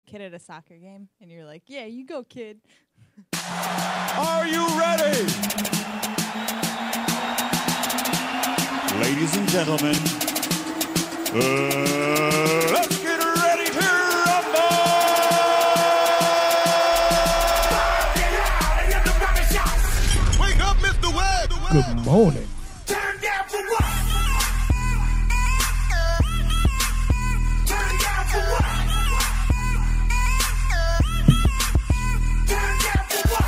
kid at a soccer game, and you're like, yeah, you go, kid. Are you ready? Ladies and gentlemen, let's get ready to rumble! Wake up, Mr. Webb! Good morning. Turn down for what? Turn down for what? Turn down for what?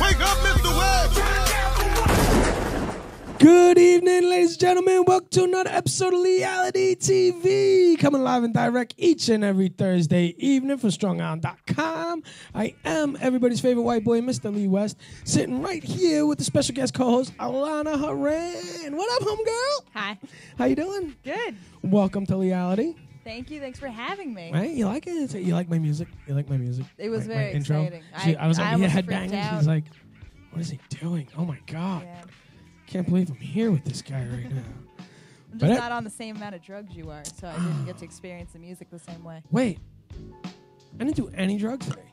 Wake up, Mr. Webb! Turn down for what? Good evening, ladies and gentlemen. Welcome to another episode of Leigh-Ality TV. Coming live and direct each and every Thursday evening from StrongOn.com. I am everybody's favorite white boy, Mr. Lee West, sitting right here with the special guest co-host, Alana Haran. What up, homegirl? Hi. How you doing? Good. Welcome to Leigh-Ality. Thank you. Thanks for having me. Right? You like it? You like my music? You like my music? It was my very intro? exciting. I was like, yeah, almost freaked headbanging. out. She's like, what is he doing? Oh, my God. Yeah. Can't believe I'm here with this guy right now. I'm But just not on the same amount of drugs you are, so I didn't get to experience the music the same way. Wait, I didn't do any drugs today.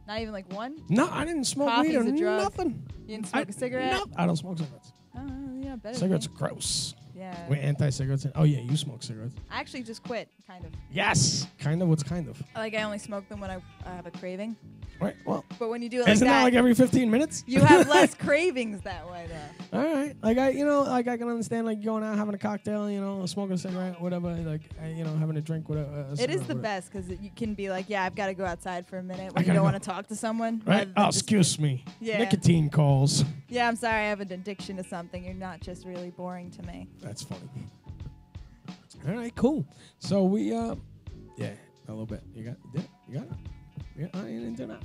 Not even like one? No, I didn't smoke Coffee's weed or a drug. nothing. You didn't smoke a cigarette? No, I don't smoke cigarettes. Oh, yeah, better. Cigarettes are than gross. me. Yeah. We're anti-cigarettes. Oh, yeah, you smoke cigarettes. I actually just quit, kind of. Yes. Kind of. What's kind of? Like, I only smoke them when I have a craving. Right, well, But when you do it like isn't that like every 15 minutes? you have less cravings that way, though. All right. Like, I can understand, like, going out, having a cocktail, smoking a cigarette, whatever, like, having a drink, whatever. It is the best because you can be like, yeah, I've got to go outside for a minute I when you gotta don't go. want to talk to someone. Right? rather than Oh, just- excuse me. Yeah. Nicotine calls. Yeah, I'm sorry, I have an addiction to something. You're not just really boring to me. That's funny. All right, cool. So we, yeah, a little bit. You got it? Yeah, I didn't do that.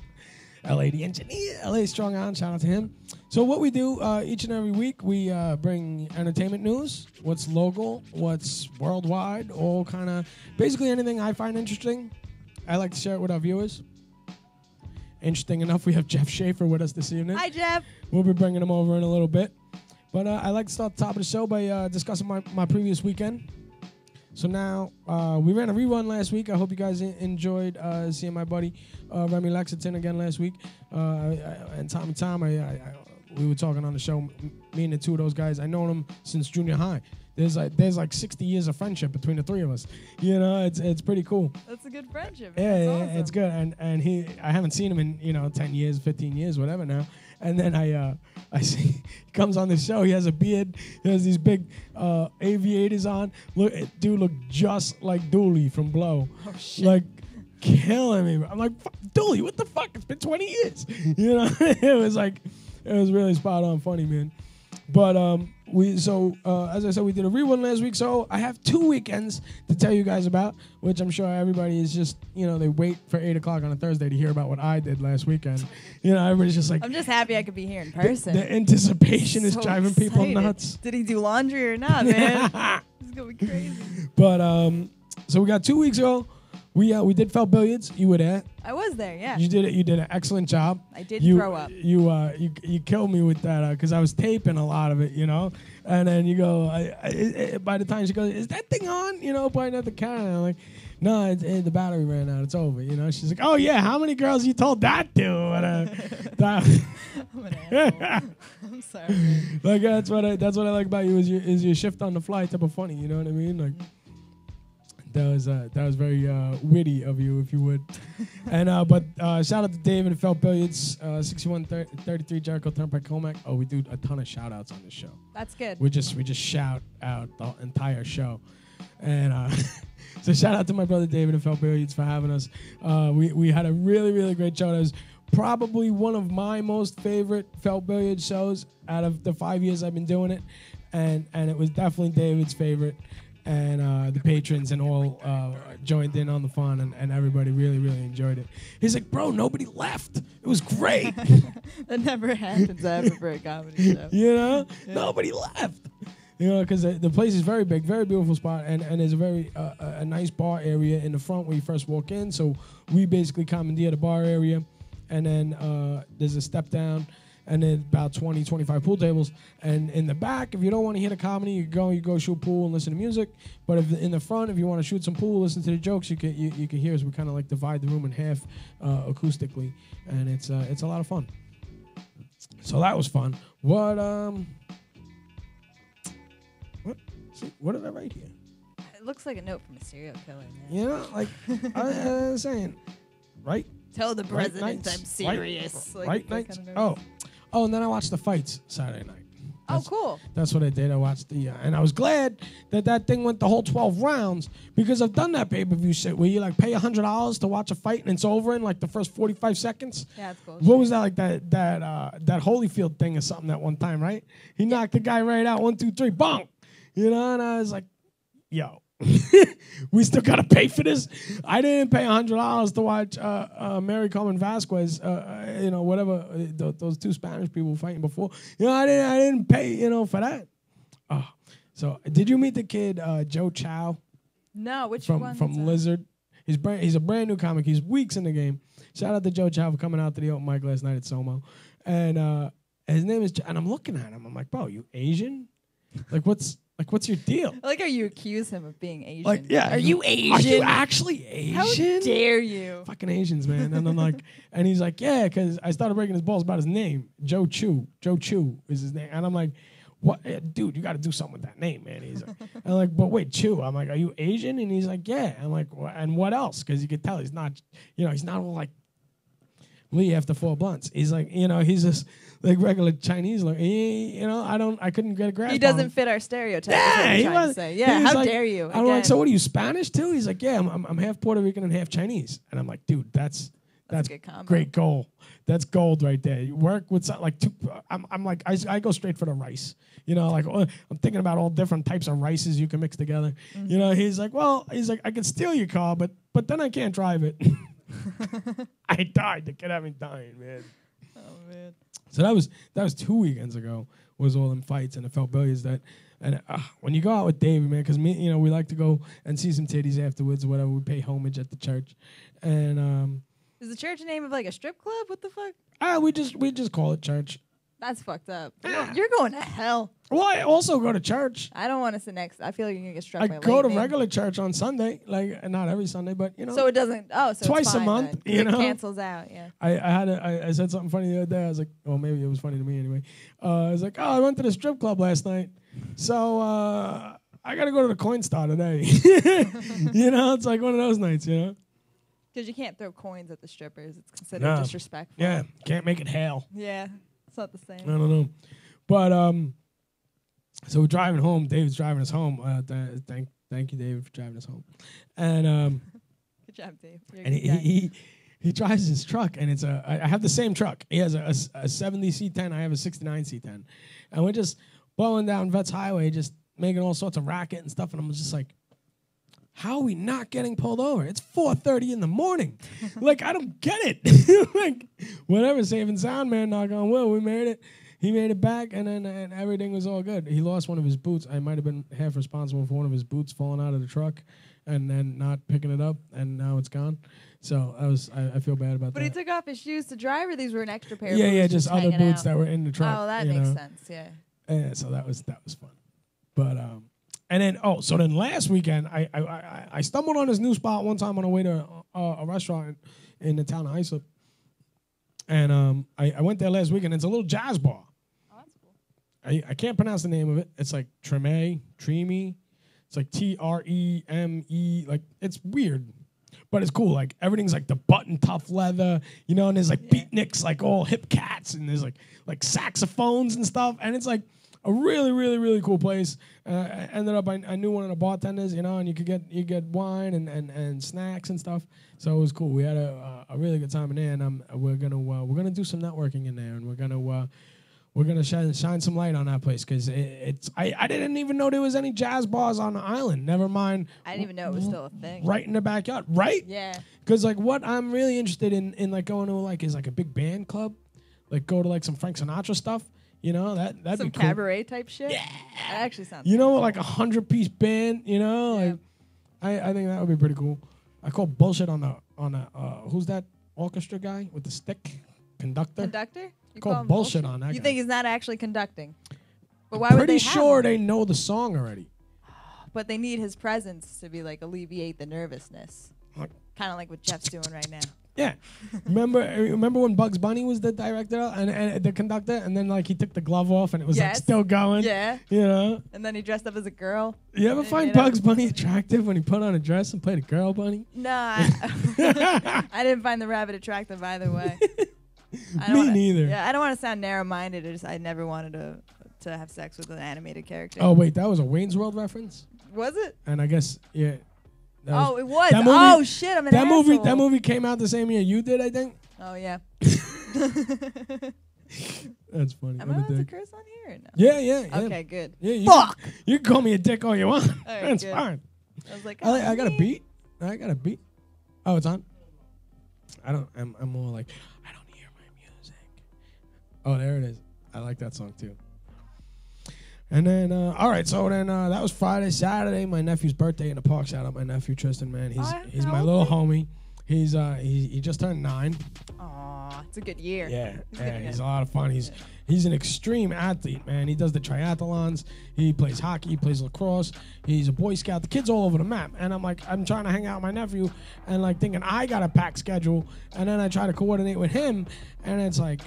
LA the engineer, LA Strong On, shout out to him. So what we do each and every week, we bring entertainment news, what's local, what's worldwide, all kind of, basically anything I find interesting. I like to share it with our viewers. Interesting enough, we have Jeff Schaefer with us this evening. Hi, Jeff. We'll be bringing him over in a little bit. But I like to start the top of the show by discussing my previous weekend. So now, we ran a rerun last week. I hope you guys enjoyed seeing my buddy Remy Lexington again last week. And Tom, we were talking on the show, me and the two of those guys. I known them since junior high. There's like 60 years of friendship between the three of us. It's pretty cool. That's a good friendship. Yeah, That's awesome. it's good. And I haven't seen him in 10 years, 15 years, whatever now. And then I see he comes on the show. He has a beard. He has these big aviators on. Dude looked just like Dooley from Blow. Oh, shit. Like killing me. I'm like, Dooley, what the fuck? It's been 20 years. It was really spot on funny, man. But as I said, we did a rerun last week, so I have 2 weekends to tell you guys about, which I'm sure everybody is just, they wait for 8 o'clock on a Thursday to hear about what I did last weekend. Everybody's just like, I'm just happy I could be here in person. the anticipation is So driving people excited. nuts. Did he do laundry or not, man? It's going to be crazy. But so we got 2 weeks ago. We did Felt Billiards. You were there. I was there, yeah. You did it. You did an excellent job. I did throw up. You killed me with that because I was taping a lot of it, And then you go. By the time she goes, is that thing on? Pointing at the camera. And I'm like, no, the battery ran out. It's over. She's like, oh yeah, how many girls you told that to? I'm an asshole. I'm sorry. Like that's what I like about you is your shift on the fly type of funny. You know what I mean? Like. That was very witty of you, if you would. And but shout out to Dave and Felt Billiards, 6133 Jericho Turnpike, Comac. Oh, we do a ton of shout outs on this show. That's good. We just shout out the entire show. And so shout out to my brother David and Felt Billiards for having us. We had a really, really great show. That was probably one of my most favorite Felt Billiards shows out of the 5 years I've been doing it. And it was definitely David's favorite. And the patrons and all joined in on the fun, and everybody really, really enjoyed it. He's like, bro, nobody left. It was great. That never happens ever for a comedy show. Yeah. Nobody left. Because the place is very big, very beautiful spot, and there's a very a nice bar area in the front when you first walk in. So we basically commandeer the bar area, and then there's a step down. and then about 20, 25 pool tables. And in the back, if you don't want to hear the comedy, you go shoot pool and listen to music. But if in the front, if you want to shoot some pool, listen to the jokes, you can hear us. We kind of like divide the room in half acoustically, and it's a lot of fun. So that was fun. What did I write here? It looks like a note from a serial killer. Man. You know, like I was saying, right? Tell the Right president nights, I'm serious. Right that nights. kind of note. Oh, and then I watched the fights Saturday night. Oh, cool. That's what I did. I watched and I was glad that thing went the whole 12 rounds, because I've done that pay-per-view shit where you like pay $100 to watch a fight and it's over in like the first 45 seconds. Yeah, that's cool. What was that, like that Holyfield thing or something that one time, right? He knocked the guy right out, 1, 2, 3, bonk. You know, and I was like, yo, we still gotta pay for this. I didn't pay $100 to watch Mary Carmen Vasquez, whatever those two Spanish people fighting before. You know, I didn't pay, for that. Oh, so did you meet the kid Joe Chow? No, which from one? From Lizard. He's a brand new comic. He's weeks in the game. Shout out to Joe Chow for coming out to the open mic last night at Somo, and his name is. And I'm looking at him. I'm like, bro, you Asian? What's your deal? I like how you accuse him of being Asian. Like, yeah. Are you Asian? Are you actually Asian? How dare you? Fucking Asians, man. And I'm like, and he's like, yeah, because I started breaking his balls about his name. Joe Chu. Joe Chu is his name. And I'm like, what? Dude, you got to do something with that name, man. He's like, I'm like, but wait, Chu. I'm like, are you Asian? And he's like, yeah. I'm like, and what else? Because you could tell he's not, he's not all like Lee after 4 blunts. He's like, he's just like regular Chinese. Like, I couldn't get a grasp. He doesn't fit our stereotype. Yeah, he was. Yeah, how like, dare you? I'm like, so what are you, Spanish too? He's like, yeah, I'm half Puerto Rican and half Chinese. And I'm like, dude, that's a good combo. Great goal. That's gold right there. You work with something like I'm like I go straight for the rice. I'm thinking about all different types of rices you can mix together. Mm-hmm. He's like, I can steal your car, but then I can't drive it. I died. The kid had me dying, man. Oh man. So that was 2 weekends ago. Was all them fights and it felt billiards and when you go out with David, man, because me, we like to go and see some titties afterwards or whatever. We pay homage at the church, and is the church the name of like a strip club? What the fuck? We just call it church. That's fucked up. You're going to hell. Well, I also go to church. I don't want to sit next. I feel like you're gonna get struck. I by go to lightning. regular church on Sunday, like not every Sunday, but So it doesn't. Oh, so twice it's fine a month. then. It cancels out. Yeah. I said something funny the other day. I was like, well, maybe it was funny to me anyway. I was like, I went to the strip club last night, so I got to go to the Coinstar today. It's like one of those nights, Because you can't throw coins at the strippers. It's considered disrespectful. Yeah, can't make it hail. Yeah, it's not the same. I don't know. But so we're driving home. David's driving us home. Thank you, David, for driving us home. And good job, Dave. You're and a good guy. he drives his truck, and it's I have the same truck. He has a 70 C10. I have a 69 C10, and we're just blowing down Vets Highway, just making all sorts of racket and stuff. And I'm just like, how are we not getting pulled over? It's 4:30 in the morning. Like, I don't get it. Like, whatever, safe and sound, man, knock on wood, we made it. He made it back, and then and everything was all good. He lost one of his boots. I might have been half responsible for one of his boots falling out of the truck and then not picking it up, and now it's gone. So I feel bad about that. But he took off his shoes to drive, or these were an extra pair of yeah, boots? yeah, just other hanging boots out? that were in the truck. Oh, that makes sense, yeah. Yeah, so that was fun. But and then last weekend I stumbled on this new spot one time on the way to a restaurant in the town of Islip, and I went there last weekend. It's a little jazz bar. Oh, that's cool. I can't pronounce the name of it. It's like Treme. It's like Treme. Like, it's weird, but it's cool. Like, everything's like the button tough leather, and there's like beatniks, like all hip cats, and there's like saxophones and stuff, and it's like a really, really, really cool place. Ended up, I knew one of the bartenders, and you get wine and snacks and stuff. So it was cool. We had a really good time in there, and we're gonna do some networking in there, and we're gonna shine some light on that place, because I didn't even know there was any jazz bars on the island. Never mind. I didn't even know it was still a thing. Right in the backyard, right? Yeah. Because like what I'm really interested in like going to is like a big band club, like go to like some Frank Sinatra stuff. That'd Some be cool. cabaret type shit? Yeah. That actually sounds Like 100-piece band, like I think that would be pretty cool. I call bullshit on the who's that orchestra guy with the stick? Conductor? Conductor? call bullshit on that You guy. think he's not actually conducting? But why I'm would they pretty have sure him? they know the song already. But they need his presence to be like alleviate the nervousness. Like- Kind of like what Jeff's doing right now. Yeah. remember when Bugs Bunny was the director and the conductor, and then like he took the glove off and it was like Yes. still going. Yeah. You know? And then he dressed up as a girl. You ever And find made up- Bugs Bunny attractive when he put on a dress and played a girl bunny? No, I didn't find the rabbit attractive either way. I don't Me wanna- neither. Yeah, I don't want to sound narrow-minded. I never wanted to have sex with an animated character. Oh wait, that was a Wayne's World reference? Was it? And I guess yeah. that was- Oh, it was. that movie- Oh shit, I'm an asshole. That movie came out the same year you did, I think. Oh yeah. That's funny. Am I'm I a allowed to dick. curse on here? Or no? Yeah. Okay, good. Yeah, you Fuck. You can call me a dick all you want. right, That's good. fine. I was like, I got a man. beat. I got a beat. Oh, it's on. I'm more like I don't hear my music. Oh, there it is. I like that song too. And then, all right. So then that was Friday, Saturday. My nephew's birthday in the park. Shout out my nephew Tristan, man. He's my little homie. He just turned 9. Aw, it's a good year. Yeah, getting he's it. a lot of fun. He's an extreme athlete, man. He does the triathlons. He plays hockey. He plays lacrosse. He's a Boy Scout. The kid's all over the map. And I'm trying to hang out with my nephew, and like thinking I got a packed schedule, and then I try to coordinate with him, and it's like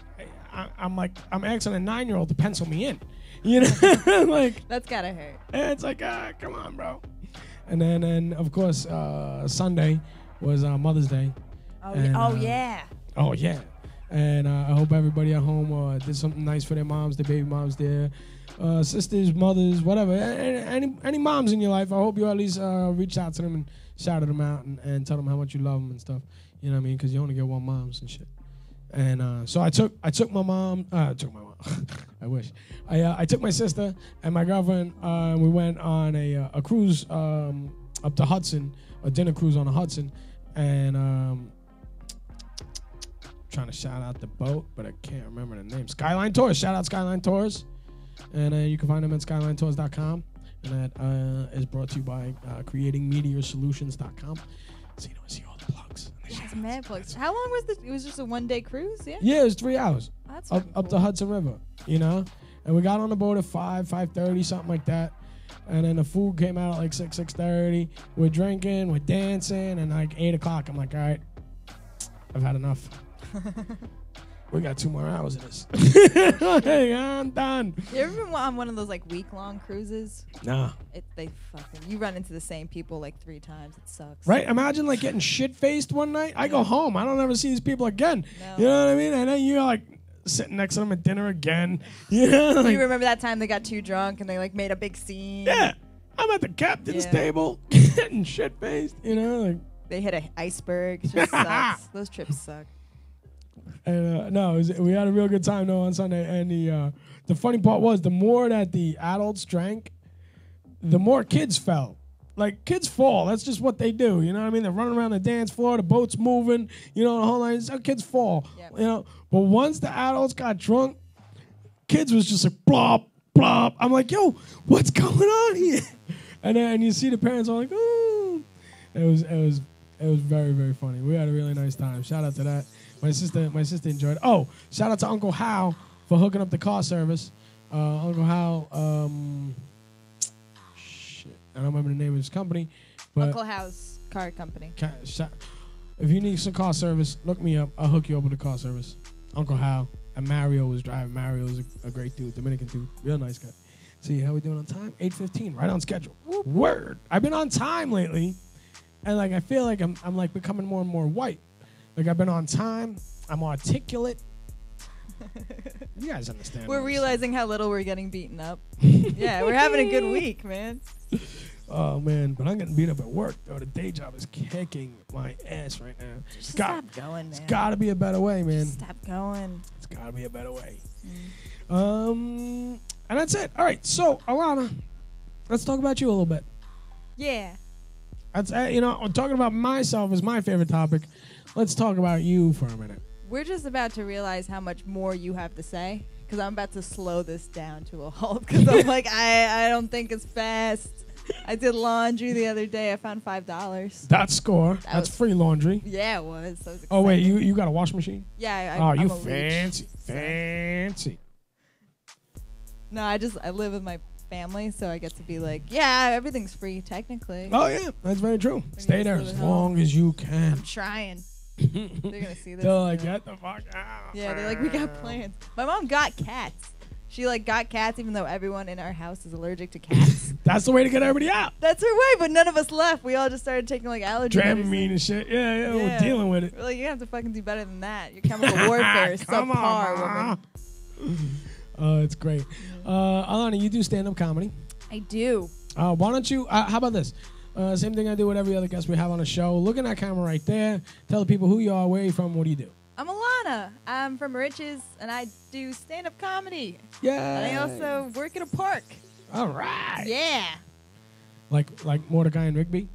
I'm asking a 9-year-old to pencil me in, you know, like That's gotta hurt. and it's like come on, bro. And then of course Sunday was Mother's Day. Oh, And, yeah. Oh yeah. Oh yeah, and I hope everybody at home did something nice for their moms, their baby moms, their sisters, mothers, whatever. Any moms in your life, I hope you at least reached out to them and shouted them out and tell them how much you love them and stuff. You know what I mean? Because you only get one moms and shit. And so I took my mom. I wish. I took my sister and my girlfriend. We went on a cruise up to Hudson, a dinner cruise on the Hudson, and. Trying to shout out the boat, but I can't remember the name. Skyline Tours. Shout out Skyline Tours. And you can find them at skylinetours.com. And that is brought to you by creatingmeteorsolutions.com. So you know, I see all the plugs. It's mad plugs. How long was this? It was just a 1-day cruise, yeah? Yeah, it was 3 hours That's up cool. the Hudson River, you know? And we got on the boat at 5:30, something like that. And then the food came out at like 6:30. We're drinking, we're dancing, and like 8 o'clock, I'm like, all right, I've had enough. We got 2 more hours of this. Hey, I'm done. You ever been on one of those like week-long cruises? Nah. You run into the same people like 3 times. It sucks. Right? Imagine like getting shit-faced one night. I go home. I don't ever see these people again. No. You know what I mean? And then you're like sitting next to them at dinner again. You know? Like, You remember that time they got too drunk and they like made a big scene? yeah. I'm at the captain's Yeah. table getting shit-faced. You know? Like, They hit an iceberg. It just sucks. Those trips suck. and no, we had a real good time though on Sunday. And the funny part was the more that the adults drank, the more kids fell. Like kids fall. That's just what they do. You know what I mean? They're running around the dance floor. The boat's moving. You know, the whole line. So kids fall. Yep. You know. But once the adults got drunk, kids was just like blop blop. I'm like, yo, what's going on here? And then you see the parents all like, oh. It was very, very funny. We had a really nice time. Shout out to that. My sister enjoyed it. Oh, shout out to Uncle Hal for hooking up the car service. Uncle Hal, shit, I don't remember the name of his company. But Uncle House Car Company. if you need some car service, look me up. I'll hook you up with a car service. Uncle Hal. And Mario was driving. Mario was a great dude, Dominican dude, real nice guy. See how we doing on time? 8:15, right on schedule. Word. I've been on time lately, and like I feel like I'm like becoming more and more white. Like I've been on time. I'm articulate. You guys understand? We're what I'm realizing how little we're getting beaten up. Yeah, we're having a good week, man. saying. Oh man, but I'm getting beat up at work though. The day job is kicking my ass right now. Just stop going, man. It's got to be a better way, man. Just stop going. It's got to be a better way. And that's it. All right. So, Alana, let's talk about you a little bit. Yeah. That's talking about myself is my favorite topic. Let's talk about you for a minute. We're just about to realize how much more you have to say because I'm about to slow this down to a halt because I'm like, I don't think as fast. I did laundry the other day. I found $5. That's score. That's was- free laundry. Yeah, it was. That was Oh wait, exciting. you got a wash machine? Yeah. Oh, I'm you a leech. fancy. No, I live with my family, so I get to be like, yeah, everything's free technically. Oh yeah, that's very true. Stay there live as at home. long as you can. I'm trying. They're gonna see this. They're like, and get the fuck out. yeah, they're like, we got plans. My mom got cats. She like got cats, even though everyone in our house is allergic to cats. That's the way to get everybody out. That's her way, but none of us left. We all just started taking like allergy medicine. Dramamine and shit. Yeah, we're Yeah. dealing with it. We're like, you have to fucking do better than that. Your chemical warfare is Come subpar, on, woman. Oh, it's great. Alana, you do stand-up comedy. I do. Why don't you, how about this? Same thing I do with every other guest we have on the show. Look at that camera right there. Tell the people who you are, where you're from, what do you do? I'm Alana. I'm from Riches, and I do stand-up comedy. Yeah. And I also work at a park. All right. Yeah. Like Mordecai and Rigby?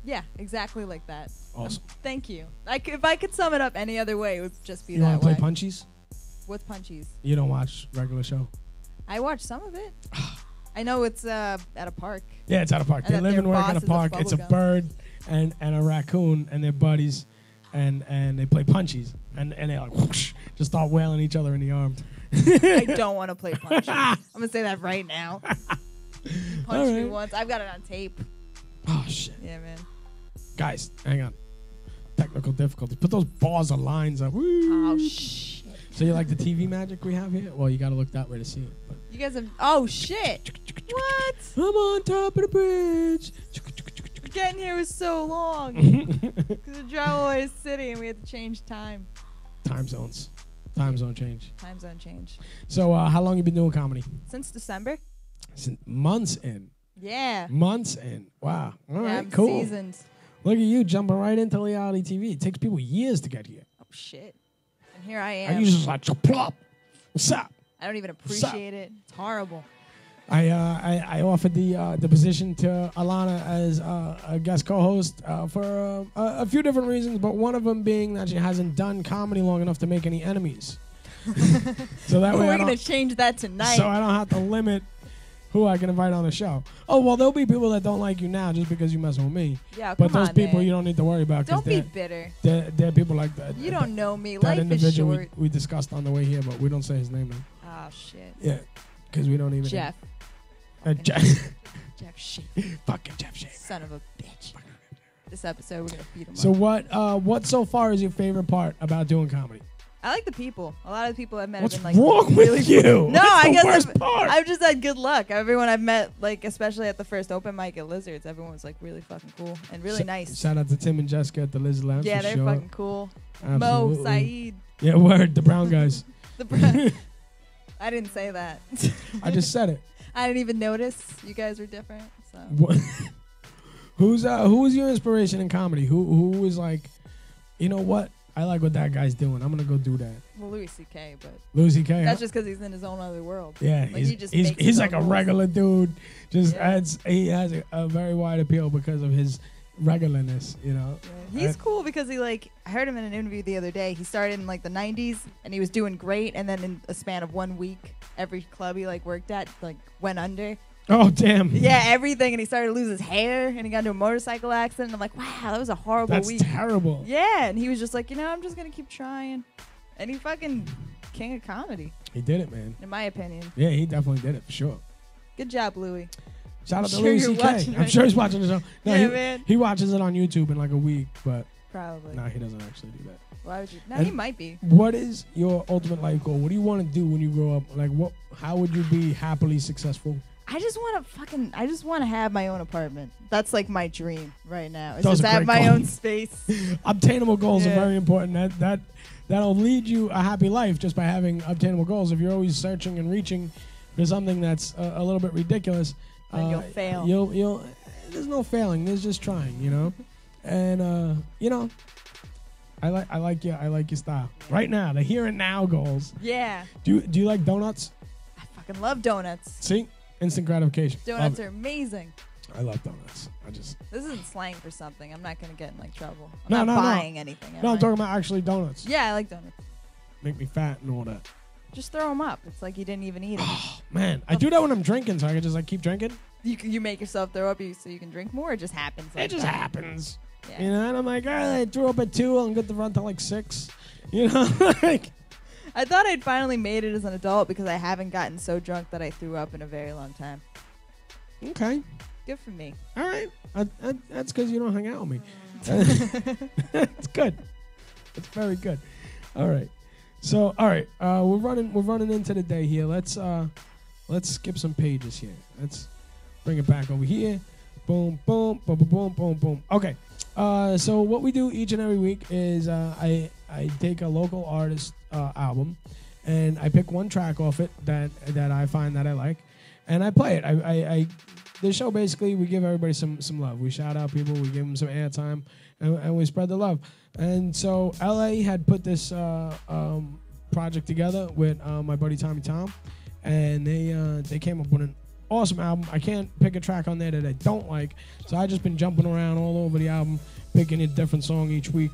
Yeah, exactly like that. Awesome. Thank you. If I could sum it up any other way, it would just be You that want to way. play punchies? With punchies. You don't watch regular show? I watch some of it. I know it's at a park. Yeah, it's at a park. And They that live their and work boss at a is a park. It's a bubblegum. bird and a raccoon and they're buddies, and they play punchies and they like whoosh, just start wailing each other in the arm. I don't want to play punchies. I'm gonna say that right now. Punched me right. once. I've got it on tape. Oh shit, Yeah, man. guys, hang on. Technical difficulty. Put those bars of lines up. Woo. Oh shit. So you like the TV magic we have here? Well, you got to look that way to see it. But You guys have. Oh shit. What? I'm on top of the bridge. Getting here was so long. Because we drove all the way to the city and we had to change time. Time zones. Time zone change. Time zone change. So how long you been doing comedy? Since December? Since months in. Yeah. Months in. Wow. All right, I'm cool. seasoned. Look at you jumping right into Leigh-Ality TV. It takes people years to get here. Oh shit. And here I And am. you just like, plop. What's up? I don't even up? appreciate it. It's horrible. I offered the position to Alana as a guest co-host for a few different reasons, but one of them being that she hasn't done comedy long enough to make any enemies. So that way We're going to change that tonight. so I don't have to limit who I can invite on the show. Oh, well, there'll be people that don't like you now just because you messing with me. Yeah, But come those on, people man. you don't need to worry about. 'cause Don't be bitter. they're people like that. You don't know me. That Life is individual short. we discussed on the way here, but we don't say his name now. Oh, shit. Yeah, because we don't even. Jeff. Jeff. Jeff shit. Fucking Jeff Shea. Son of a bitch. This episode, we're going to beat him So up. what so far is your favorite part about doing comedy? I like the people. A lot of the people I've met What's have been like wrong really with you? No, That's I the guess worst part. I've just had good luck. Everyone I've met, like especially at the first open mic at Lizards, everyone was like really fucking cool and really nice. Shout out to Tim and Jessica at the Liz Lounge. Yeah, for they're sure. fucking cool. Absolutely. Mo, Saeed, Yeah, word. The brown guys. I didn't say that. I just said it. I didn't even notice. You guys were different. So What? Who was your inspiration in comedy? Who was like, you know what? I like what that guy's doing. I'm gonna go do that. well, Louis C.K., but Louis C.K. that's just because he's in his own other world. Yeah, Like, he just he's makes his like a own rules. regular dude. Just Yeah. he has a very wide appeal because of his regularness. You know. Yeah. He's cool because he I heard him in an interview the other day. He started in like the 90s and he was doing great, and then in a span of 1 week, every club he worked at went under. Oh damn. Yeah, everything, and he started to lose his hair, and he got into a motorcycle accident. And I'm like, wow, that was a horrible That's week. terrible. Yeah, and he was just like, I'm just gonna keep trying, and he fucking king of comedy, He did it, man. in my opinion. Yeah, he definitely did it for sure. Good job, Louis. Shout out to sure Louis you're C.K. watching I'm right sure he's watching the show. No, Yeah, man. He watches it on YouTube in like a week, but Probably. no, he doesn't actually do that. Why would you? No, And- he might be. What is your ultimate life goal? What do you want to do when you grow up? Like, how would you be happily successful? I just want to have my own apartment. That's like my dream right now. It's Those just are to have great my goals. own space. Obtainable goals are Yeah. very important. That'll lead you a happy life just by having obtainable goals. If you're always searching and reaching for something that's a little bit ridiculous, Then you'll fail. You'll. There's no failing. There's just trying. You know, and I like your style. Right now, the here and now goals. Yeah. Do you like donuts? I fucking love donuts. See, instant gratification. Donuts Love are amazing. it. I love donuts. This isn't slang for something. I'm not gonna get in trouble. I'm No, not no, no. buying anything. No, am I'm I? talking about actually donuts. Yeah, I like donuts. Make me fat and all that. Just throw them up. It's like you didn't even eat them. Man, I do that when I'm drinking, so I can just like keep drinking. You make yourself throw up so you can drink more. It just happens. Like It just that. happens. Yeah. You know, and I'm like, all right, I threw up at 2. I'm good to run till like 6. You know, like. I thought I'd finally made it as an adult because I haven't gotten so drunk that I threw up in a very long time. Okay. Good for me. All right. That's because you don't hang out with me. It's good. It's very good. All right. So, all right. We're running into the day here. Let's skip some pages here. Let's bring it back over here. Boom, boom, boom, boom, boom, boom, boom. Okay. So what we do each and every week is I take a local artist album, and I pick one track off it that I find that I like, and I play it. I the show basically we give everybody some love. We shout out people, we give them some airtime, and we spread the love. And so LA had put this project together with my buddy Tommy Tom, and they came up with an awesome album. I can't pick a track on there that I don't like, so I just been jumping around all over the album, picking a different song each week.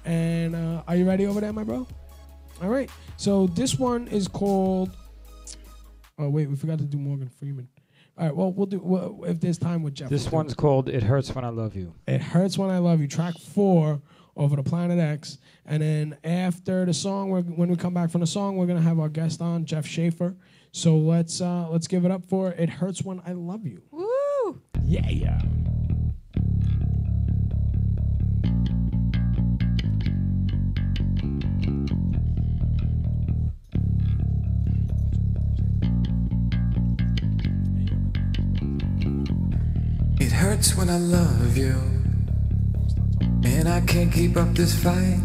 And are you ready over there, my bro? All right. So this one is called. Oh wait, we forgot to do Morgan Freeman. All right. Well, we'll do if there's time with Jeff. This one's called "It Hurts When I Love You." It Hurts When I Love You. Track 4 over the Planet X. And then after the song, when we come back from the song, we're gonna have our guest on, Jeff Schaefer. So let's give it up for "It Hurts When I Love You." Woo! Yeah. It hurts when I love you, and I can't keep up this fight.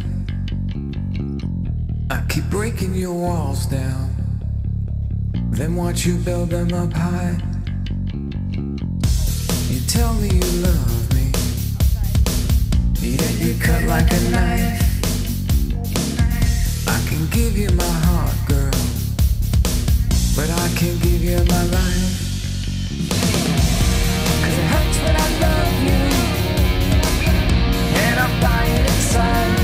I keep breaking your walls down, then watch you build them up high. You tell me you love me, yet you cut like a knife. I can give you my heart, girl, but I can't give you my life. Cause it hurts when I love you, and I'm dying inside.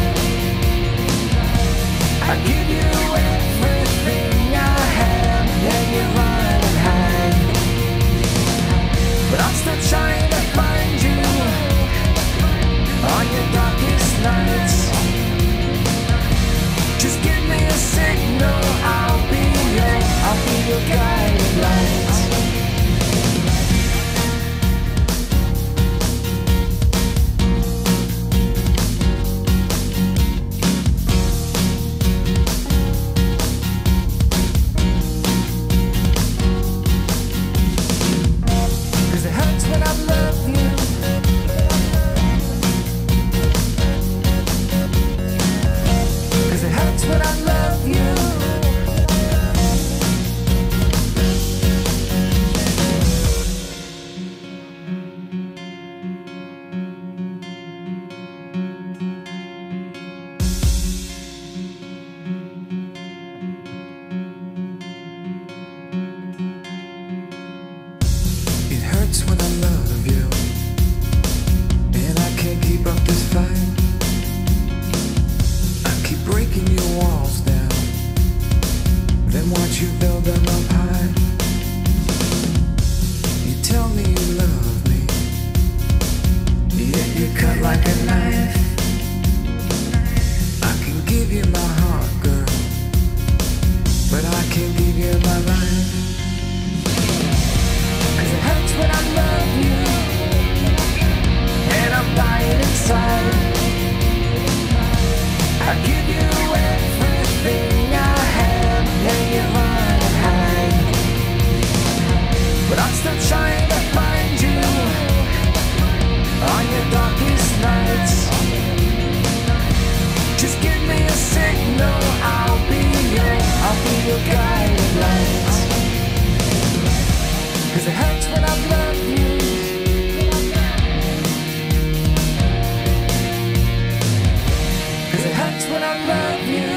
I give you everything I have, then you run and hide. But I'm still trying to find you on your darkest nights. Just give me a signal, I'll be your guiding light. When I love you, cause it hurts when I love you. It hurts when I love you, and I can't keep up this fight. I keep breaking your walls down, then watch you build them up high. You tell me you love me, yet you cut like a knife. I can give you my heart, girl, but I can't give you my life. Cause it hurts when I love you, and I'm dying inside. I give you everything I have, and you run and hide. But I'm still trying to find you on your darkest nights. Just give me a signal, I'll be your guiding light. Cause it hurts when I love you. Cause it hurts when I love you.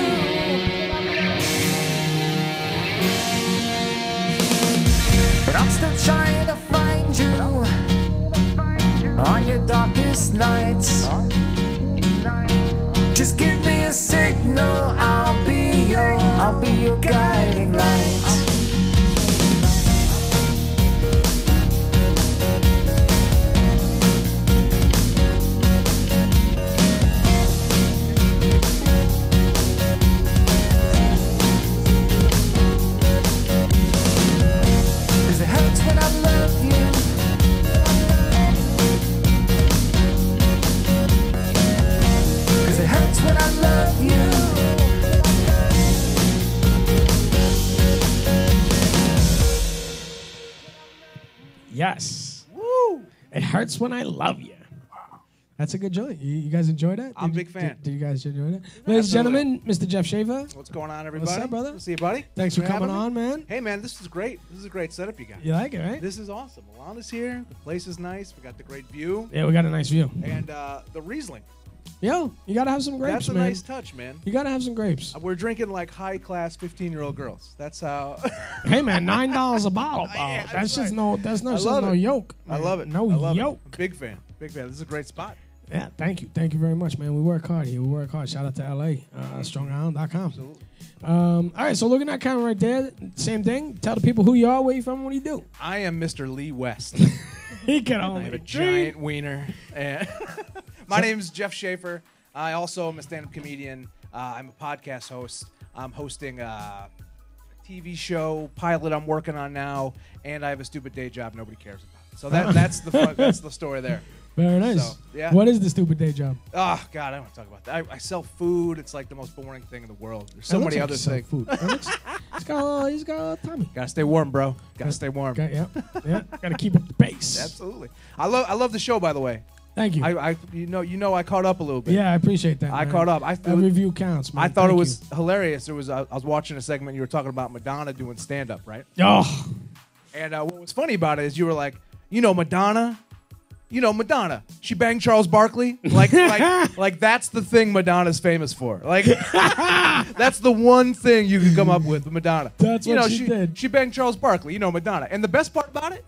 But I'm still trying to find you on your darkest nights. Just give me a signal, I'll be your guiding Yes. Woo! It hurts when I love you. That's a good joint. You guys enjoy that? I'm a big fan. Did you guys enjoy that? Ladies and gentlemen, Mr. Jeff Schaefer. What's going on, everybody? What's up, brother? Good to see you, buddy. Thanks for coming having me. on, man. Hey, man, this is great. This is a great setup you got. You like it, right? This is awesome. Alana's here. The place is nice. We got the great view. Yeah, we got a nice view. And the Riesling. Yo, you gotta have some grapes, That's a man. nice touch, man. You gotta have some grapes. We're drinking like high-class 15-year-old girls. That's how. Hey, man, $9 a bottle. Yeah, that's that's just right. no. That's I just love no it. yoke. I love it. No I love yoke. It. Big fan. Big fan. This is a great spot. Yeah, thank you. Thank you very much, man. We work hard here. We work hard. Shout out to LA, StrongIsland.com. Absolutely. All right, so looking at that camera right there, same thing. Tell the people who you are, where you from, what do you do. I am Mr. Lee West. He can I only have a dream. giant wiener. And my name's Jeff Schaefer. I also am a stand-up comedian. I'm a podcast host. I'm hosting a TV show pilot I'm working on now, and I have a stupid day job nobody cares about. So that's the story there. Very nice. So, yeah. What is the stupid day job? Oh God, I don't want to talk about that. I sell food. It's like the most boring thing in the world. There's so It looks many like other you sell things. Food. He's got a little tummy. Gotta stay warm, bro. Gotta stay warm. Yeah. Gotta keep up the pace. Absolutely. I love the show, by the way. Thank you. I I caught up a little bit. Yeah, I appreciate that. I man. caught up. Every view counts, man. I thought it Thank was hilarious. There was I was watching a segment. You were talking about Madonna doing stand up, right? you. Oh, And what was funny about it is you were like, Madonna. She banged Charles Barkley. Like that's the thing Madonna's famous for. Like that's the one thing you can come up with Madonna. That's what she did. She banged Charles Barkley. Madonna. And the best part about it,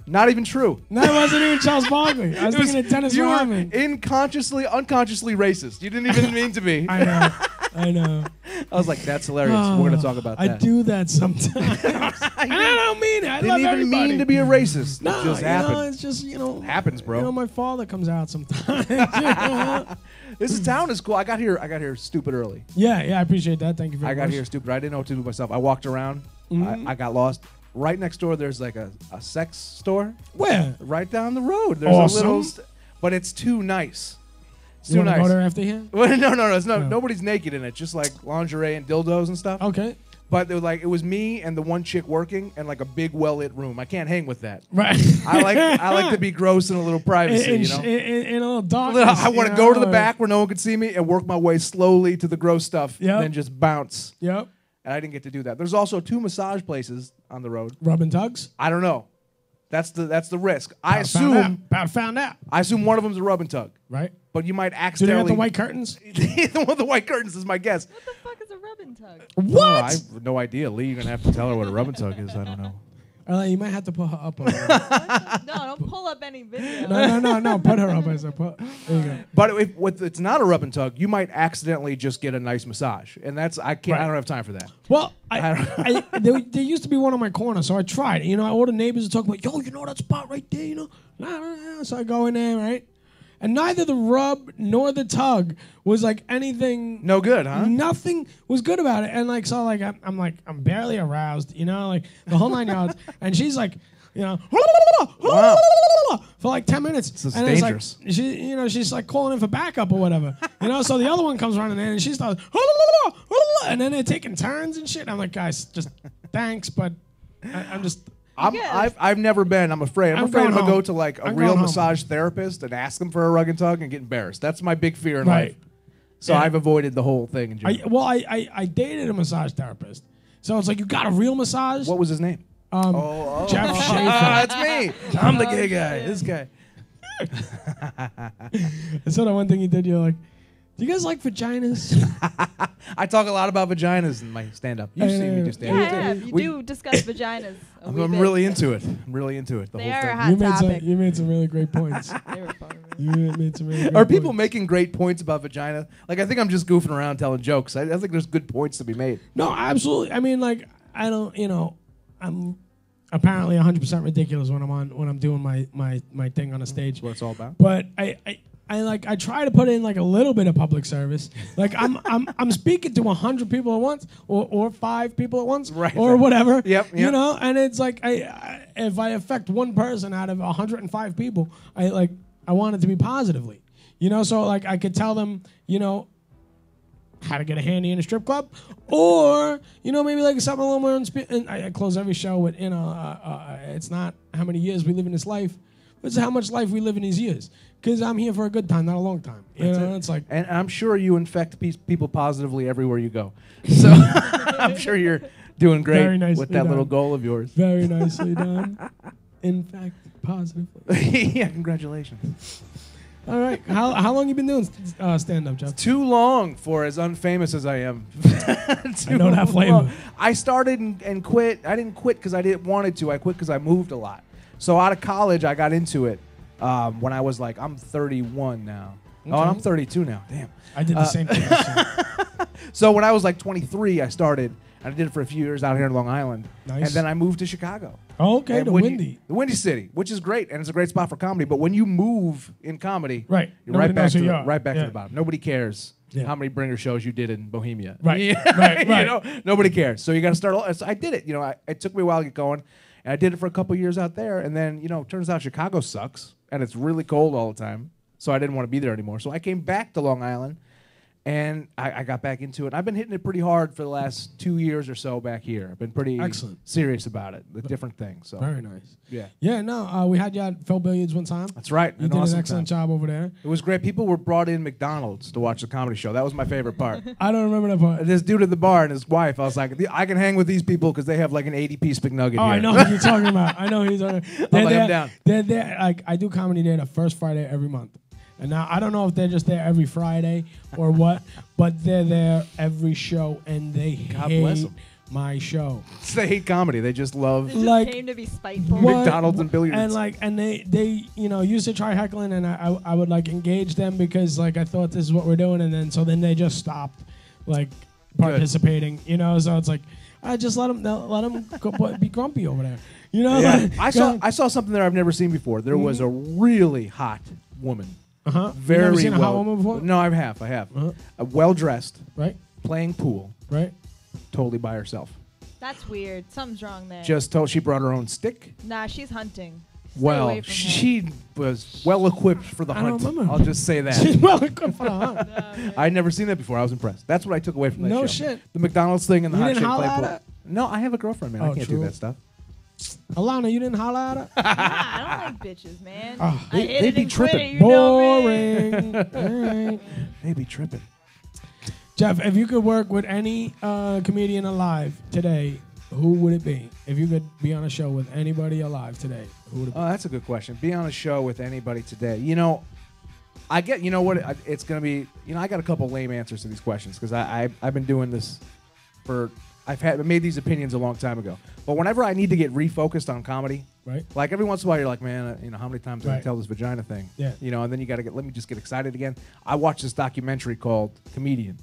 not even true. no, it wasn't even Charles Barkley. I was thinking of Dennis You were Rodman. unconsciously racist. You didn't even mean to be. I know. I was like, that's hilarious. We're gonna talk about that. I do that sometimes. And I don't mean it. I Didn't love even everybody. mean to be a racist. No, it just happened. it's just, Happens, bro. My father comes out sometimes. Yeah, This town is cool. I got here stupid early. I appreciate that. Thank you very I much. got here stupid. I didn't know what to do with myself. I walked around. I got lost. Right next door, there's like a sex store. Where? Right down the road. There's Awesome. a little, but it's too nice. It's You too want to nice. go there after here? Well, no. It's No. nobody's naked in it. Just like lingerie and dildos and stuff. Okay. But they were like, it was me and the one chick working and like a big well-lit room. I can't hang with that. Right. I like to be gross in a little privacy. in, in a little darkness. I want to go to the back where no one can see me and work my way slowly to the gross stuff, Yep. and then just bounce. Yep. And I didn't get to do that. There's also 2 massage places on the road. Rubbing tugs. I don't know. That's the risk. About to found out. I assume one of them's a rub and tug, Right. but you might Do they have accidentally. the white curtains? the one with the white curtains is my guess. What the fuck is a rub and tug? What? Oh, I have no idea. Lee, you're gonna have to tell her what a rub and tug is. I don't know. You might have to put her up. No, don't pull up any video. No. Put her up as a put. There you go. But if it's not a rub and tug, you might accidentally just get a nice massage, and I can't. Right. I don't have time for that. Well, there used to be one on my corner, so I tried. All the neighbors would talk about, that spot right there, Nah. So I go in there, right? And neither the rub nor the tug was like anything. No good, huh? Nothing was good about it. And I'm barely aroused, like the whole 9 yards. And she's like, Wow. for like 10 minutes. This is and it's dangerous. like, she's like calling in for backup or whatever. So the other one comes running in and she starts, and then they're taking turns and shit. I'm like, guys, just thanks, but I'm just. I've never been. I'm afraid. I'm afraid going if I go home. to like a I'm real going home. massage therapist and ask them for a rug and tug and get embarrassed. That's my big fear in Right. life. So Yeah. I've avoided the whole thing in general. I dated a massage therapist. So it's like, you got a real massage? What was his name? Jeff Schaefer. That's me. I'm the gay guy. This guy. So the one thing he did, you're like, do you guys like vaginas? I talk a lot about vaginas in my stand-up. You see me do stand-up. Yeah, you do discuss vaginas. I'm really into it. I'm really into it. The They whole are a thing. hot topic. You made some really great points. They were fun. You made some really great Are people points. making great points about vagina? Like, I think I'm just goofing around telling jokes. I think there's good points to be made. No, absolutely. I mean, like, I don't, I'm apparently 100% ridiculous when I'm doing my thing on a stage. That's what it's all about. But I try to put in like a little bit of public service. Like I'm speaking to 100 people at once, or 5 people at once, Right, or right. whatever. Yep. And it's like if I affect one person out of 105 people, I want it to be positively. So like I could tell them, how to get a handy in a strip club, or maybe like something a little more. And I close every show with it's not how many years we live in this life, but it's how much life we live in these years. Because I'm here for a good time, not a long time. It's like, and I'm sure you infect people positively everywhere you go. So I'm sure you're doing great with that little goal of yours. Very nicely done. In fact, positively. Yeah, congratulations. All right. How long you been doing stand-up, Jeff? Too long for as unfamous as I am. I know that flavor. I started and quit. I didn't quit because I didn't want to. I quit because I moved a lot. So out of college, I got into it when I was like, I'm 31 now. Okay. Oh, and I'm 32 now. Damn. I did the same thing. So when I was like 23, I started. I did it for a few years out here in Long Island. Nice. And then I moved to Chicago. Oh, okay, the Windy City, which is great, and it's a great spot for comedy. But when you move in comedy, right, you're right back to the bottom. Nobody cares how many bringer shows you did in Bohemia. Right, right. Nobody cares. So you got to start all. So I did it. It took me a while to get going, and I did it for a couple years out there. And then turns out Chicago sucks, and it's really cold all the time. So I didn't want to be there anymore. So I came back to Long Island. And I got back into it. I've been hitting it pretty hard for the last 2 years or so back here. I've been pretty serious about it, the different things. So. Very nice. Yeah. Yeah, no, we had you at Phil Billiards one time. That's right. You did an excellent job over there. It was great. People were brought in McDonald's to watch the comedy show. That was my favorite part. I don't remember that part. This dude at the bar and his wife, I was like, I can hang with these people because they have like an 80-piece McNugget here. I know who you're talking about. I know who you're talking about. I'm down. They're there. Like, I do comedy there the first Friday every month. And now I don't know if they're just there every Friday or what, but they're there every show, and they hate my show. They hate comedy. They just love. They just came to be spiteful. McDonald's and billiards. And they used to try heckling, and I would like engage them because like I thought this is what we're doing, and then they just stopped like participating. So it's like I just let them go, be grumpy over there. Yeah. I saw something there I've never seen before. There was a really hot woman. Very. You never seen a hot woman before? No, I have. Well dressed. Right. Playing pool. Right. Totally by herself. That's weird. Something's wrong there. She brought her own stick. Nah, she's hunting. Well, she was well equipped for the hunt. I'll just say that. She's well equipped for the hunt. I'd never seen that before. I was impressed. That's what I took away from that show. No shit. The McDonald's thing and the hot chick play pool. No, I have a girlfriend, man. I can't do that stuff. Alana, you didn't holler at her? Nah, I don't like bitches, man. They be tripping. Boring. They be tripping. Jeff, if you could work with any comedian alive today, who would it be? If you could be on a show with anybody alive today, who would it be? Oh, that's a good question. Be on a show with anybody today. I get, it's going to be, I got a couple lame answers to these questions because I've been doing this for, I made these opinions a long time ago. But whenever I need to get refocused on comedy, right? Like every once in a while you're like, man, how many times did I tell this vagina thing? Yeah. And then you got to let me just get excited again. I watched this documentary called Comedian,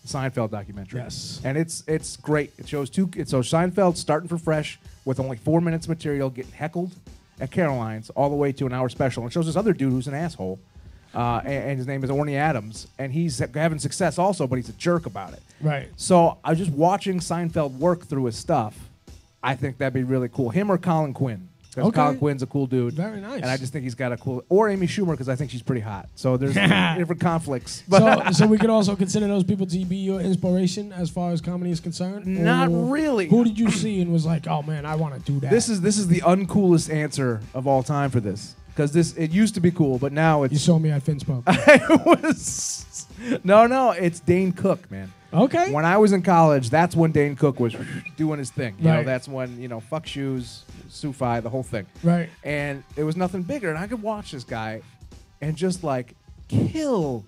the Seinfeld documentary. Yes. And it's great. It shows Seinfeld starting for fresh with only 4 minutes of material, getting heckled at Caroline's all the way to an hour special. And it shows this other dude who's an asshole. And his name is Orny Adams, and he's having success also, but he's a jerk about it. Right. So I was just watching Seinfeld work through his stuff. I think that'd be really cool. Him or Colin Quinn. Because Colin Quinn's a cool dude. Very nice. And I just think he's got a cool... Or Amy Schumer, because I think she's pretty hot. So there's different conflicts. So we could also consider those people to be your inspiration as far as comedy is concerned? Not really. Who did you see and was like, oh, man, I want to do that? This is the uncoolest answer of all time for this. Because it used to be cool, but now it's... You saw me at Finn's Pub. No, it's Dane Cook, man. Okay. When I was in college, that's when Dane Cook was doing his thing. Right. That's when, fuck shoes, Sufi, the whole thing. Right. And it was nothing bigger. And I could watch this guy and just like kill,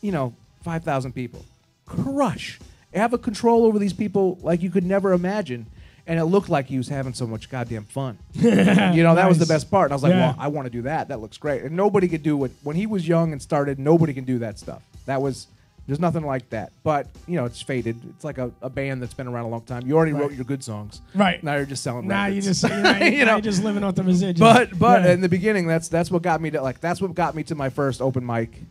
5,000 people. Crush. Have a control over these people like you could never imagine. And it looked like he was having so much goddamn fun. That was the best part. And I was like, well, I want to do that. That looks great. And nobody could do it. When he was young and started, nobody can do that stuff. There's nothing like that. But, it's faded. It's like a band that's been around a long time. You already wrote your good songs. Right. Now you're just selling Now records. you're just living off the residuals. But in the beginning, that's what got me to my first open mic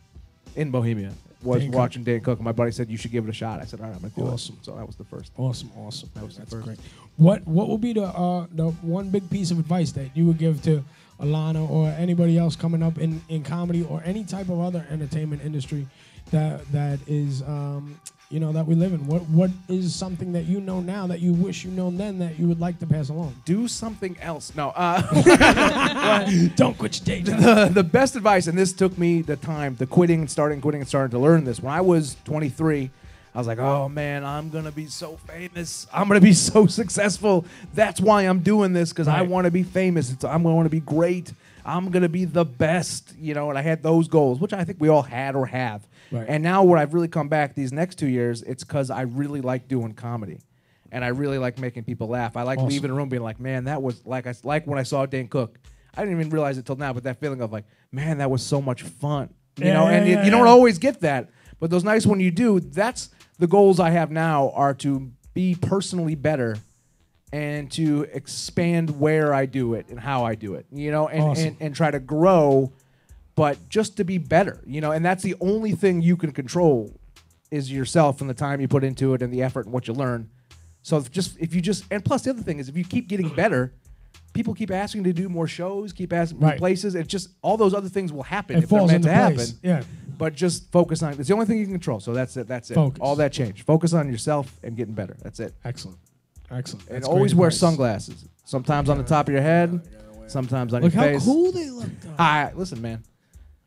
in Bohemia. Was Dane watching Dane Cook, and my buddy said you should give it a shot. I said, all right, I'm gonna do it. Awesome. So that was the first. Awesome. That was That's the first. great. What would be the one big piece of advice that you would give to Alana or anybody else coming up in comedy or any type of other entertainment industry that is that we live in? What is something that you know now that you wish you known then that you would like to pass along? Do something else. No. Don't quit your day job. The best advice, and this took me the time, the quitting and starting to learn this. When I was 23, I was like, oh man, I'm going to be so famous. I'm going to be so successful. That's why I'm doing this, because I want to be famous. I'm going to want to be great. I'm going to be the best, and I had those goals, which I think we all had or have. Right. And now when I've really come back these next 2 years, it's because I really like doing comedy. And I really like making people laugh. I like leaving a room being like, man, that was like when I saw Dane Cook. I didn't even realize it till now, but that feeling of like, man, that was so much fun. You don't always get that. But those nights when you do, that's the goals I have now, are to be personally better and to expand where I do it and how I do it, and try to grow, but just to be better, and that's the only thing you can control is yourself and the time you put into it and the effort and what you learn. So if you just, and plus the other thing is, if you keep getting better, people keep asking to do more shows, keep asking for places. It's just all those other things will happen if they're meant to happen. Yeah. But just focus on it. It's the only thing you can control. So that's it. That's it. Focus. All that change. Focus on yourself and getting better. That's it. Excellent. And That's always great wear advice. sunglasses. Sometimes on the top of your head, sometimes on Look your how face. cool they look, though. Listen, man.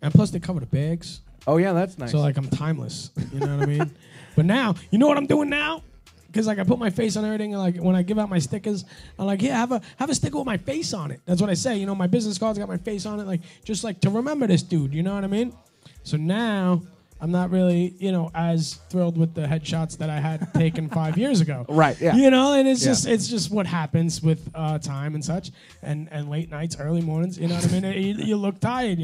And plus, they cover the bags. Oh yeah, that's nice. So like I'm timeless. You know what I mean? But now, you know what I'm doing now? Because like I put my face on everything, and like when I give out my stickers, I'm like, yeah, have a sticker with my face on it. That's what I say. My business cards got my face on it, like just like to remember this dude. You know what I mean? So now I'm not really, as thrilled with the headshots that I had taken 5 years ago. Right. Yeah. And it's just what happens with time and such, and late nights, early mornings. You know what I mean? You look tired,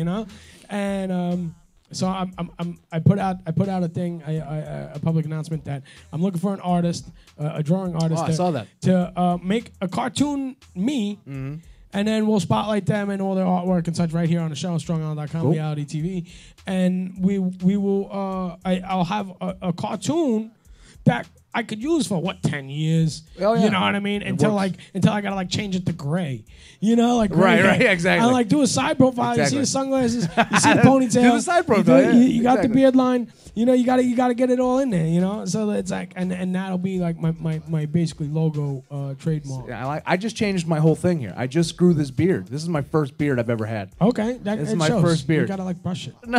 and so I put out a thing, a public announcement that I'm looking for an artist, a drawing artist. I saw that. To make a cartoon me. Mm-hmm. And then we'll spotlight them and all their artwork and such right here on the show, StrongIsland.com, Cool. Leigh-Ality TV. And we will, I'll have a cartoon that I could use for 10 years? Oh, yeah. You know what I mean? Until I gotta change it to gray. Right, exactly. I do a side profile. Exactly. You see the sunglasses, you see the ponytail. Do the side profile. You got exactly. the beard line. You gotta get it all in there. So it's like, and that'll be like my basically logo trademark. Yeah, I just changed my whole thing here. I just grew this beard. This is my first beard I've ever had. Okay, This is my first beard. You gotta brush it. No,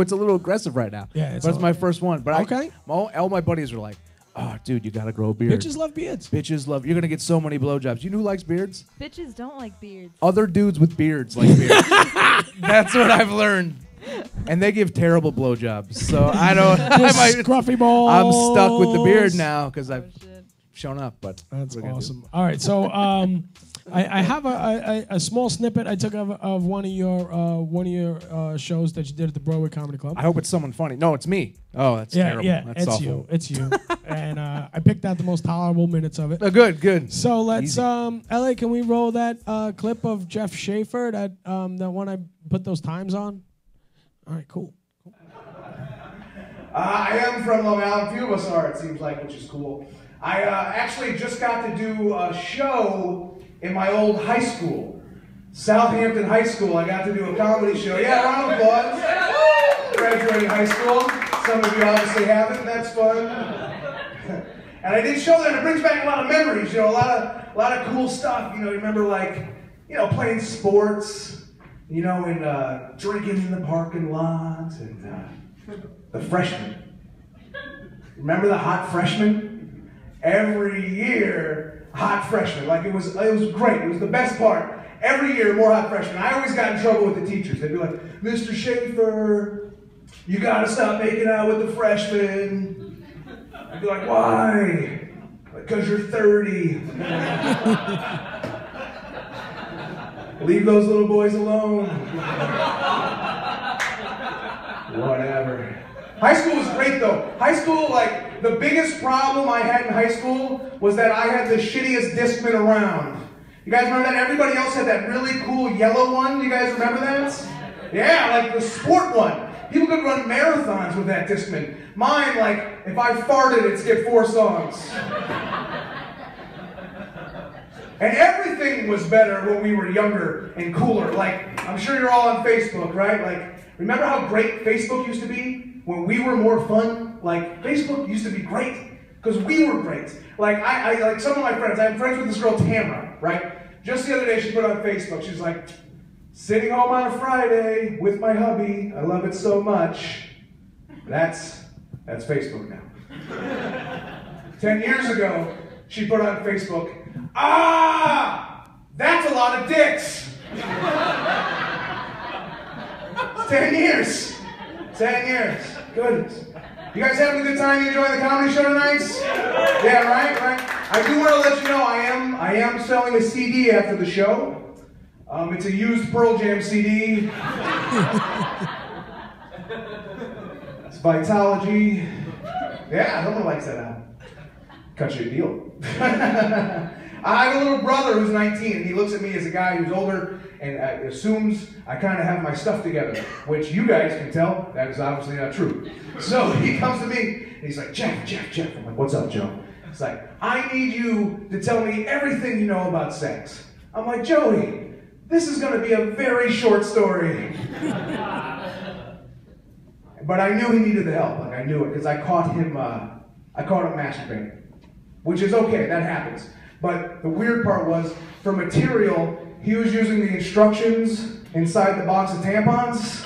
it's a little aggressive right now. Yeah, but it's my first one. But okay. All my buddies were like, "Oh, dude, you gotta grow a beard." Bitches love beards. Bitches love. You're gonna get so many blowjobs. You know who likes beards? Bitches don't like beards. Other dudes with beards like beards. That's what I've learned. And they give terrible blowjobs. So I don't. Scruffy balls. I'm stuck with the beard now because I've shown up. But that's awesome. All right, so I have a small snippet I took of one of your shows that you did at the Broadway Comedy Club. I hope it's someone funny. No, it's me. Oh, that's terrible. Yeah, that's awful. you. It's you. And I picked out the most tolerable minutes of it. Oh, good. So let's LA, can we roll that clip of Jeff Schaefer, that one I put those times on? All right, cool. I am from Long Island. A few of us are, it seems like, which is cool. I actually just got to do a show in my old high school, Southampton High School. I got to do a comedy show. Yeah, round of applause. Graduating high school. Some of you obviously haven't. That's fun. And I did show there, and it brings back a lot of memories. A lot of cool stuff. Remember playing sports. And drinking in the parking lot, and the freshmen. Remember the hot freshman? Every year, hot freshman. It was great. It was the best part. Every year, more hot freshmen. I always got in trouble with the teachers. They'd be like, "Mr. Schaefer, you gotta stop making out with the freshmen." I'd be like, "Why?" "Because you're 30. Leave those little boys alone." Whatever. High school was great though. High school, the biggest problem I had in high school was that I had the shittiest Discman around. You guys remember that? Everybody else had that really cool yellow one. You guys remember that? Yeah, the sport one. People could run marathons with that Discman. Mine, if I farted, it'd skip 4 songs. And everything was better when we were younger and cooler. I'm sure you're all on Facebook, right? Remember how great Facebook used to be? when we were more fun? Like, Facebook used to be great because we were great. Like, I like some of my friends, I'm friends with this girl, Tamara, right? Just the other day, she put on Facebook, she's like, sitting home on a Friday with my hubby, I love it so much. That's Facebook now. 10 years ago, she put on Facebook, that's a lot of dicks. 10 years. 10 years. Goodness. You guys having a good time? You enjoying the comedy show tonight? Yeah, right. I do want to let you know I am selling a CD after the show. It's a used Pearl Jam CD. It's Vitology. Yeah, no one likes that album. Cut you a deal. I have a little brother who's 19, and he looks at me as a guy who's older and assumes I kind of have my stuff together, which you guys can tell that is obviously not true. So he comes to me, and he's like, Jeff. I'm like, what's up, Joe? He's like, I need you to tell me everything you know about sex. I'm like, Joey, this is going to be a very short story. But I knew he needed the help. Like, I knew it, because I caught him masturbating. Which is okay, that happens. But the weird part was, for material, he was using the instructions inside the box of tampons.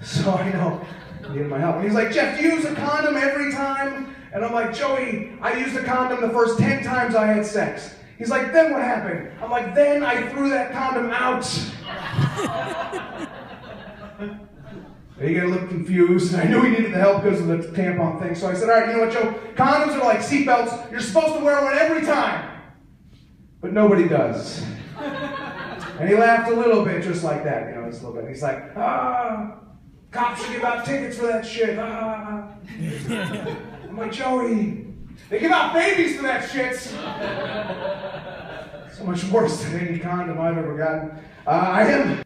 So I know, he needed my help. And he's like, Jeff, do you use a condom every time? And I'm like, Joey, I used a condom the first 10 times I had sex. He's like, then what happened? I'm like, then I threw that condom out. He got a little confused, and I knew he needed the help because of the tampon thing. So I said, all right, you know what, Joe? Condoms are like seatbelts. You're supposed to wear one every time. But nobody does. And he laughed a little bit, just like that, you know, just a little bit. He's like, cops should give out tickets for that shit. I'm like, Joey, they give out babies for that shit. So much worse than any condom I've ever gotten. I am...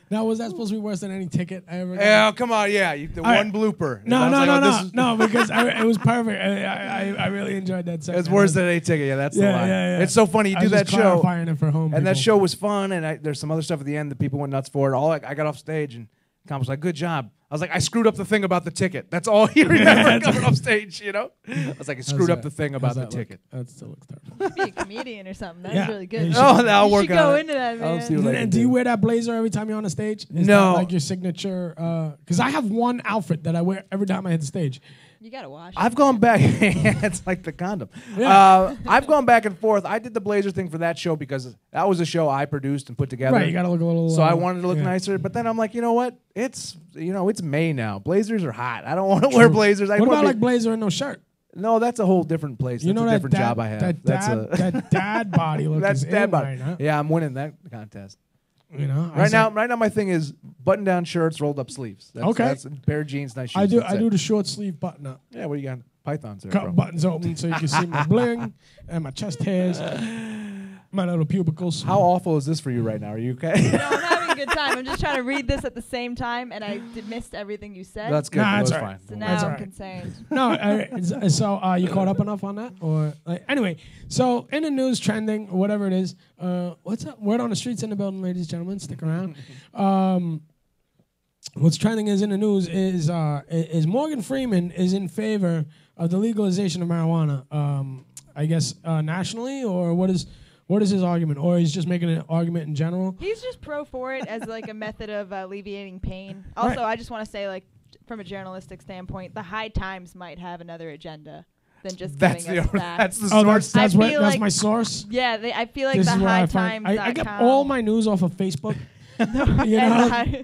Now, was that supposed to be worse than any ticket I ever got? Yeah, come on, yeah, one blooper. No, because it was perfect. I really enjoyed that section. It's worse than any ticket, yeah, that's the line. Yeah. It's so funny, you do that show, it for home and that show was fun, and there's some other stuff at the end that people went nuts for. I got off stage, and Tom was like, good job. I was like, I screwed up the thing about the ticket. That's all he remembered coming off stage, you know? I was like, I screwed up the thing about the ticket. That still looks terrible. You should be a comedian or something. That's really good. I'll work on it. You should go into that, man. I'll see what I can do you wear that blazer every time you're on the stage? Is no. That like your signature? Because I have one outfit that I wear every time I hit the stage. You gotta wash. I've gone back. It's like the condom. Yeah. I've gone back and forth. I did the blazer thing for that show because that was a show I produced and put together. Right, you gotta look a little. So I wanted to look nicer, but then I'm like, you know what? It's May now. Blazers are hot. I don't want to wear blazers. What about like blazer and no shirt? No, that's a whole different place. That's a different job I have. That dad body look. That's is dad in body. Right now. Yeah, I'm winning that contest. You know, right now my thing is button-down shirts, rolled-up sleeves. That's a pair of jeans, nice shoes. I do the short sleeve button-up. Yeah, what do you got? Pythons there, Cut buttons open so you can see my bling and my chest hairs, my little pubicles. How awful is this for you right now? Are you okay? No, I'm having a good time. I'm just trying to read this at the same time, and I missed everything you said. That's good. Nah, that's fine. So now I'm concerned. No, so you caught up enough on that? Or anyway, so in the news, trending, whatever it is, what's up? Word on the streets in the building, ladies and gentlemen. Stick around. What's trending is in the news is Morgan Freeman is in favor of the legalization of marijuana. I guess nationally, or what is his argument? Or he's just making an argument in general? He's just for it as like a method of alleviating pain. Also, I just want to say, like, from a journalistic standpoint, the High Times might have another agenda than just giving us facts. That's the source. That's my source? Yeah, I feel like the High Times. I get all my news off of Facebook.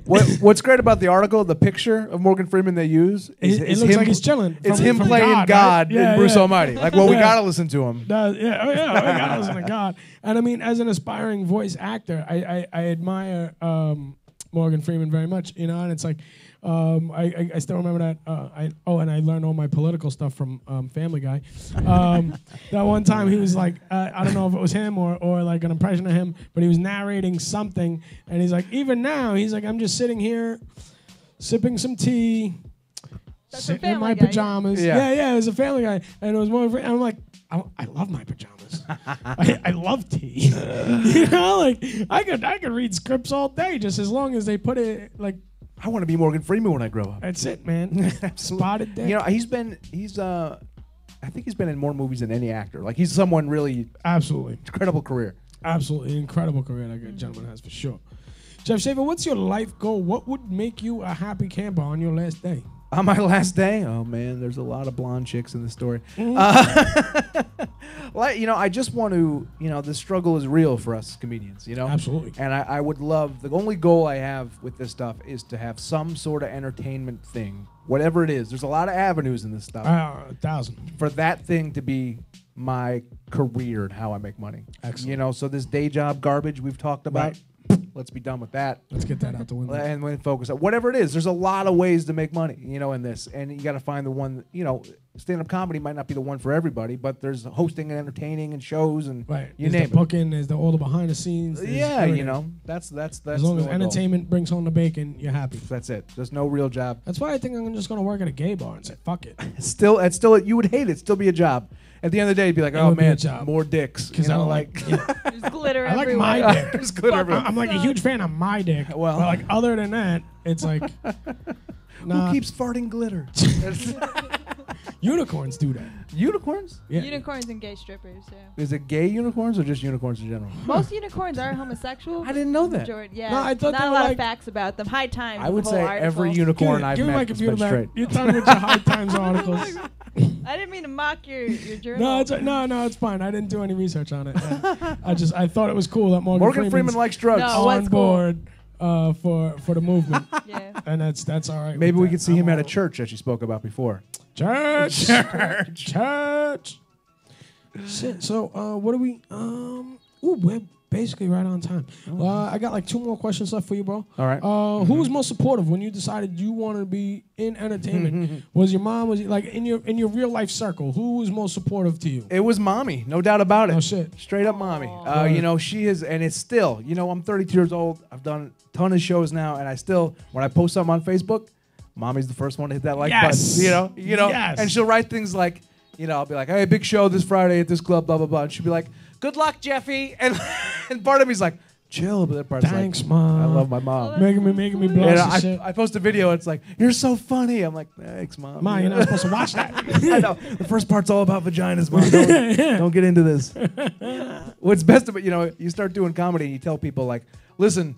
What's great about the article, the picture of Morgan Freeman they use, it looks like he's chilling. It's him playing God in Bruce Almighty. Like, well, we gotta listen to him. We gotta listen to God. And I mean, as an aspiring voice actor, I admire Morgan Freeman very much. You know, and it's like I still remember that. And I learned all my political stuff from Family Guy. That one time he was like, I don't know if it was him or like an impression of him, but he was narrating something, and he's like, even now, he's like, I'm just sitting here, sipping some tea, sitting in my pajamas. Yeah, it was a Family Guy, and it was Morgan Freeman. And I'm like, I love my pajamas. I love tea. You know, like I could read scripts all day just as long as they put it like. I want to be Morgan Freeman when I grow up. That's it, man. Spotted dick. You know, he's I think he's been in more movies than any actor. Like he's someone really Absolutely. incredible career. Absolutely incredible career that gentleman has for sure. Jeff Schaefer, what's your life goal? What would make you a happy camper on your last day? On my last day, oh man, there's a lot of blonde chicks in the story. Well, you know, I just want to, you know, the struggle is real for us comedians, you know? Absolutely. And I would love, the only goal I have with this stuff is to have some sort of entertainment thing, whatever it is. There's a lot of avenues in this stuff. 1,000. For that thing to be my career and how I make money. Excellent. You know, so this day job garbage we've talked about, let's be done with that. Let's get that out the window. And then focus on whatever it is. There's a lot of ways to make money, you know, in this. And you got to find the one, you know, stand-up comedy might not be the one for everybody, but there's hosting and entertaining and shows and you There's name the booking, there's all the behind the scenes. it. there's Yeah, everything. you know, that's As long as the goal. entertainment brings home the bacon, you're happy. That's it. There's no real job. That's why I think I'm just going to work at a gay bar and say, fuck it. It's still, you would hate it. Still be a job. At the end of the day, you'd be like, It oh would be a man, job. more dicks. Because You I know, don't like, yeah. There's glitter I like everywhere. my dick. There's glitter everywhere. I'm like a huge fan of my dick. Well. But like other than that, it's like, nah. Who keeps farting glitter? Unicorns do that. Unicorns? Yeah. Unicorns and gay strippers, yeah. Is it gay unicorns or just unicorns in general? Most unicorns are homosexual. I didn't know that. Majority, yeah. No, I thought not they a were lot like- of facts about them. High Times. I would the whole say article. every unicorn I've give me met my has computer been back. straight. You're talking with your High Times articles. I didn't mean to mock your journal. No, it's fine. I didn't do any research on it. I thought it was cool that Morgan Freeman Freeman's likes drugs. No. on what's cool? board for the movement, Yeah. and that's all right. Maybe with we that. could see him I'm at a all- church that you spoke about before. Church. Shit. So what do we? We're basically right on time. I got like 2 more questions left for you, bro. All right. Who was most supportive when you decided you wanted to be in entertainment? Was your mom? Was it like in your real life circle? Who was most supportive to you? It was mommy, no doubt about it. Oh, shit. Straight up mommy. Right. You know, she is, and it's still, you know, I'm 32 years old. I've done a ton of shows now, and I still, when I post something on Facebook, mommy's the first one to hit that like Yes. button. You know, Yes. and she'll write things like, you know, I'll be like, hey, big show this Friday at this club, blah blah blah, and she'll be like, good luck, Jeffy, and part of me's like, chill, but that part's Thanks, like, Mom. I love my mom. Making me blush You know, and shit. I post a video. It's like, you're so funny. I'm like, thanks, mom. Ma, you're not supposed to watch that. I know. The first part's all about vaginas, mom. Don't get into this. What's best about, you know, you start doing comedy and you tell people like, listen,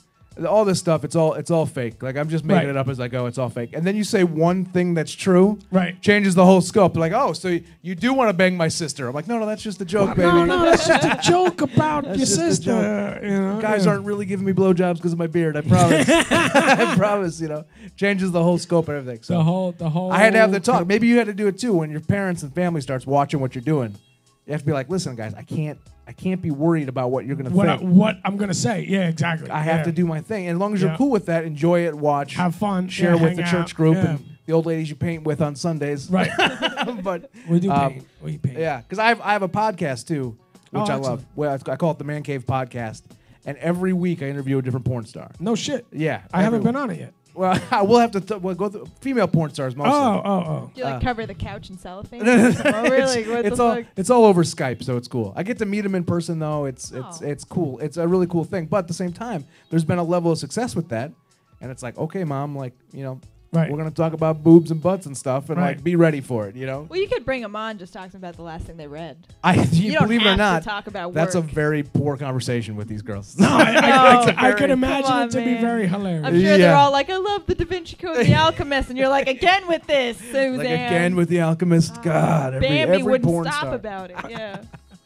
all this stuff, it's all fake. Like I'm just making Right. it up as I go. It's all fake. And then you say one thing that's true, Right. changes the whole scope. They're like, oh, so you do want to bang my sister? I'm like, no, that's just a joke, baby. No, that's just a joke about That's your just a sister. You know, Guys yeah. aren't really giving me blowjobs because of my beard. I promise. I promise. You know, changes the whole scope of everything. So the whole. I had to have the talk. Maybe you had to do it too when your parents and family starts watching what you're doing. You have to be like, listen, guys, I can't be worried about what you're gonna think. What I'm gonna say. Yeah, exactly. I have to do my thing. And as long as you're Yeah. cool with that, enjoy it, watch, Have fun, share yeah, with hang the out, church group yeah. and the old ladies you paint with on Sundays. Right. But We do paint. We paint. yeah, because I have a podcast too, which I excellent. love. Well, I call it the Man Cave Podcast, and every week I interview a different porn star. No shit. Yeah, I haven't every been on it yet. Well, I will have to we'll go through female porn stars mostly. Oh. Do you like cover the couch in cellophane? Really? What it's the all fuck? it's all over Skype, so it's cool. I get to meet them in person though. It's Oh. cool. It's a really cool thing. But at the same time, there's been a level of success with that, and it's like, okay, mom, like you know, Right. we're gonna talk about boobs and butts and stuff, and Right. like be ready for it. You know, Well, you could bring them on just talking about the last thing they read. you don't believe it or have to not, talk about that's a work. very poor conversation with these girls. No, I very- could imagine Come on, it to be man. very hilarious. I'm sure Yeah. they're all like, I love the Da Vinci Code and the Alchemist. And you're like, again with this, Suzanne. Like again with the Alchemist. God, Bambi every wouldn't porn stop star. about it. Yeah.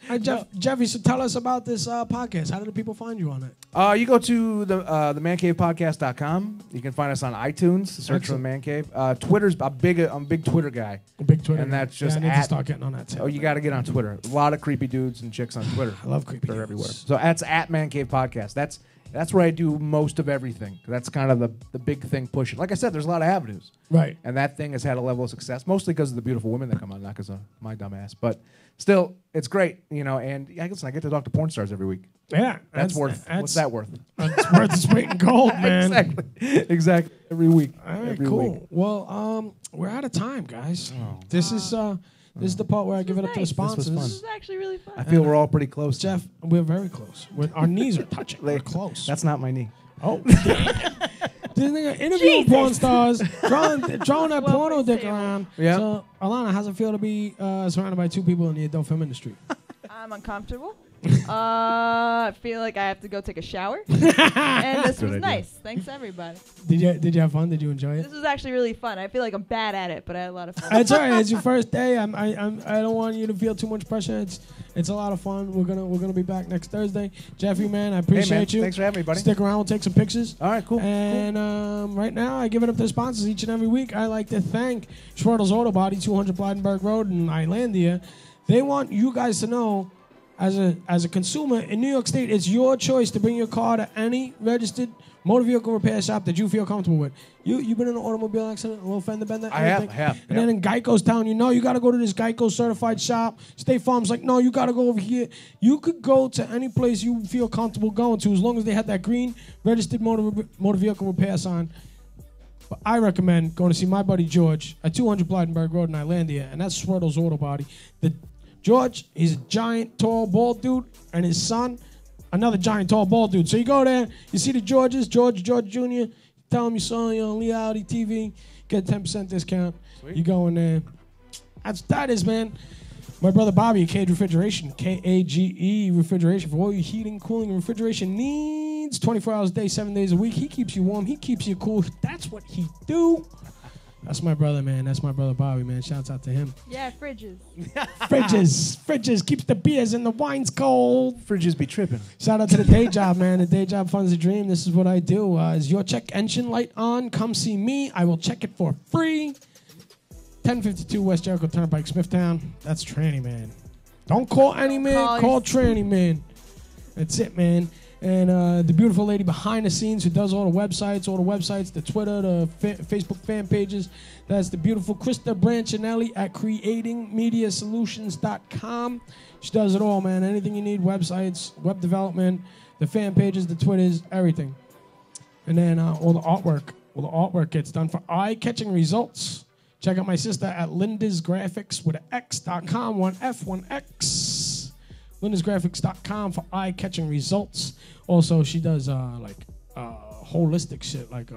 Hey, Jeffy, so tell us about this podcast. How do the people find you on it? You go to the mancavepodcast.com. You can find us on iTunes. Search for the Excellent. Man Cave. Twitter's I'm a big Twitter guy. A big Twitter. And that's Yeah, just I need to at- start getting on that too. Oh, you got to get on Twitter. A lot of creepy dudes and chicks on Twitter. I love creepy. They're dudes. everywhere. So that's at Man Cave Podcast. That's where I do most of everything. That's kind of the big thing pushing. Like I said, there's a lot of avenues. Right. And that thing has had a level of success, mostly because of the beautiful women that come on, not because of my dumb ass. But still, it's great, you know. And I guess I get to talk to porn stars every week. Yeah. That's worth. What's that worth? That's worth its weight in gold, man. Exactly. Every week. All right, Every cool. week. Well, we're out of time, guys. This is This is the part where I give it up to the nice. sponsors. This was This is actually really fun. I feel we're all pretty close. Jeff, we're very close. Our knees are touching. We're close. That's not my knee. Oh, damn. This nigga interviewing porn stars, drawing that Well, porno dick foreseeable. around. Yeah. So, Alana, how's it feel to be surrounded by two people in the adult film industry? I'm uncomfortable. I feel like I have to go take a shower. And this was idea. nice. Thanks, everybody. Did you have fun? Did you enjoy it? This was actually really fun. I feel like I'm bad at it, but I had a lot of fun. It's all right. It's your first day. I don't want you to feel too much pressure. It's a lot of fun. We're gonna be back next Thursday. Jeffrey, man, I appreciate you. Thanks for having me, buddy. Stick around. We'll take some pictures. All right, cool. And right now, I give it up to the sponsors each and every week. I like to thank Schwertel's Auto Body, 200 Blydenburg Road in Islandia. They want you guys to know, as a consumer in New York State, it's your choice to bring your car to any registered motor vehicle repair shop that you feel comfortable with. You've been in an automobile accident, a little fender bender? I have. And then in Geico's telling you, no, you got to go to this Geico certified shop. State Farm's like, no, you got to go over here. You could go to any place you feel comfortable going to as long as they have that green registered motor vehicle repair sign. But I recommend going to see my buddy George at 200 Blydenburg Road in Islandia, and that's Schwertel's Auto Body. George, he's a giant, tall, bald dude, and his son, another giant, tall, bald dude. So you go there, you see the George Jr., tell him you saw you on Leigh-Ality TV, get a 10% discount. Sweet. You go in there. That is, man. My brother Bobby, Cage Refrigeration, Kage Refrigeration, for all your heating, cooling, and refrigeration needs, 24 hours a day, 7 days a week. He keeps you warm. He keeps you cool. That's what he do. That's my brother, man. That's my brother Bobby, man. Shouts out to him. Yeah, fridges. Fridges keeps the beers and the wines cold. Fridges be tripping. Shout out to the day job, man. The day job funds the dream. This is what I do. Is your check engine light on? Come see me. I will check it for free. 1052 West Jericho Turnpike, Smithtown. That's Tranny Man. Don't call any man. Call Tranny Man. That's it, man. And the beautiful lady behind the scenes who does all the websites, the Twitter, the Facebook fan pages. That's the beautiful Krista Branchinelli at creatingmediasolutions.com. She does it all, man. Anything you need, websites, web development, the fan pages, the Twitters, everything. And then all the artwork. Well, the artwork gets done for eye-catching results. Check out my sister at Linda's Graphics with an X.com, one F, one X. LindasGraphics.com for eye-catching results. Also, she does holistic shit like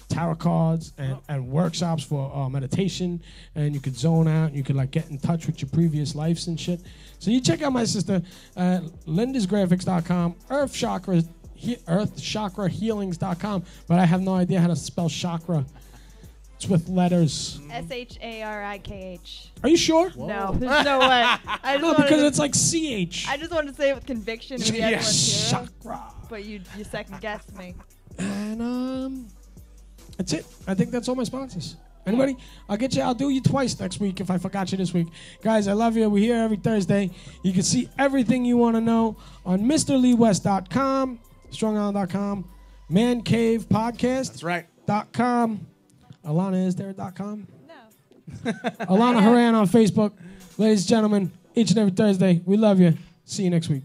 tarot cards and workshops for meditation. And you could zone out. You could like get in touch with your previous lives and shit. So you check out my sister at LindasGraphics.com, EarthChakraHealings.com. But I have no idea how to spell chakra. It's with letters. SHARIKH. Are you sure? No, there's no way. No, because it's like CH. I just wanted to say it with conviction. And Yes, everyone's chakra. But you second guessed me. And that's it. I think that's all my sponsors. Anybody? I'll do you twice next week if I forgot you this week. Guys, I love you. We're here every Thursday. You can see everything you want to know on MrLeeWest.com, StrongIsland.com, Man Cave Podcast. That's right. .com. Alana, is there a .com? No. Alana Haran on Facebook. Ladies and gentlemen, each and every Thursday, we love you. See you next week.